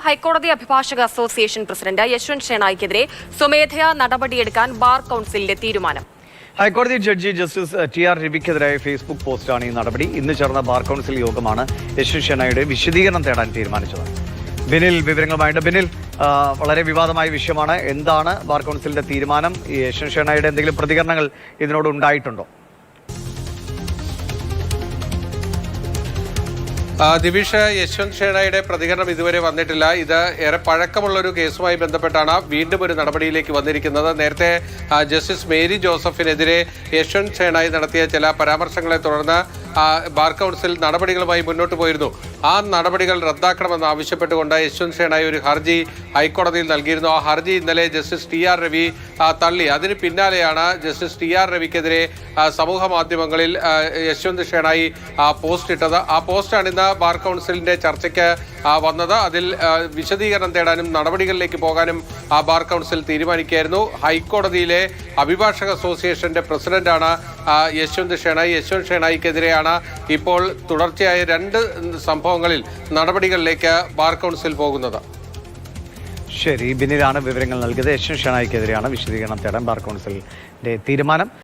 ഹൈക്കോടതി അഭിഭാഷക association president Yashwant ഷേണായിക്കെതിരെ സ്വമേധയാ നടപടിയെടുക്കാൻ ബാർ കൌൺസിലിന്റെ തീരുമാനം. ഹൈക്കോടതി ജഡ്ജി ജസ്റ്റിസ് ടി.ആർ. രവിക്കെതിരായ ഫേസ്ബുക്ക് പോസ്റ്റാണ് ഈ നടപടി. ഇന്ന് ചേർന്ന ബാർ കൌൺസിൽ യോഗമാണ് യശ്വന്ത് ഷേണായിയുടെ വിശദീകരണം തേടാൻ തീരുമാനിച്ചത്. ബിനിൽ വിവരങ്ങളുമായിട്ട്. ബിനിൽ, വളരെ വിവാദമായ വിഷയമാണ്. എന്താണ് ബാർ കൌൺസിലിന്റെ തീരുമാനം? ഈ യശ്വന്ത് ഷേണായിയുടെ എന്തെങ്കിലും പ്രതികരണങ്ങൾ ഇതിനോട് ഉണ്ടായിട്ടുണ്ടോ? ദിവിഷ്, യശ്വന്ത് ഷേണായിയുടെ പ്രതികരണം ഇതുവരെ വന്നിട്ടില്ല. ഇത് ഏറെ പഴക്കമുള്ള ഒരു കേസുമായി ബന്ധപ്പെട്ടാണ് വീണ്ടും ഒരു നടപടിയിലേക്ക് വന്നിരിക്കുന്നത്. നേരത്തെ ജസ്റ്റിസ് മേരി ജോസഫിനെതിരെ യശ്വന്ത് ഷേണായി നടത്തിയ ചില പരാമർശങ്ങളെ തുടർന്ന് ബാർ കൌൺസിൽ നടപടികളുമായി മുന്നോട്ട് പോയിരുന്നു. ആ നടപടികൾ റദ്ദാക്കണമെന്ന് ആവശ്യപ്പെട്ടുകൊണ്ട് യശ്വന്ത് ഷേണായി ഒരു ഹർജി ഹൈക്കോടതിയിൽ നൽകിയിരുന്നു. ആ ഹർജി ഇന്നലെ ജസ്റ്റിസ് ടി.ആർ. രവി തള്ളി. അതിന് പിന്നാലെയാണ് ജസ്റ്റിസ് ടി.ആർ. രവിക്കെതിരെ സമൂഹ മാധ്യമങ്ങളിൽ യശ്വന്ത് ഷേണായി പോസ്റ്റ് ഇട്ടത്. ആ പോസ്റ്റാണ് ഇന്ന് ബാർ കൌൺസിലിന്റെ ചർച്ചയ്ക്ക് വന്നത്. അതിൽ വിശദീകരണം തേടാനും നടപടികളിലേക്ക് പോകാനും ആ ബാർ കൌൺസിൽ തീരുമാനിക്കുകയായിരുന്നു. ഹൈക്കോടതിയിലെ അഭിഭാഷക അസോസിയേഷന്റെ പ്രസിഡന്റാണ് യശ്വന്ത് ഷേണായി. യശ്വന്ത് ഷേണായിക്കെതിരെയാണ് ഇപ്പോൾ തുടർച്ചയായ 2 സംഭവങ്ങളിൽ നടപടികളിലേക്ക് ബാർ കൌൺസിൽ പോകുന്നത്. ശരി, ബിനിലാണ് വിവരങ്ങൾ നൽകിയത്. യശ്വന്ത് ഷേണായിക്കെതിരെയാണ് വിശദീകരണം തേടാൻ ബാർ കൌൺസിലിന്റെ തീരുമാനം.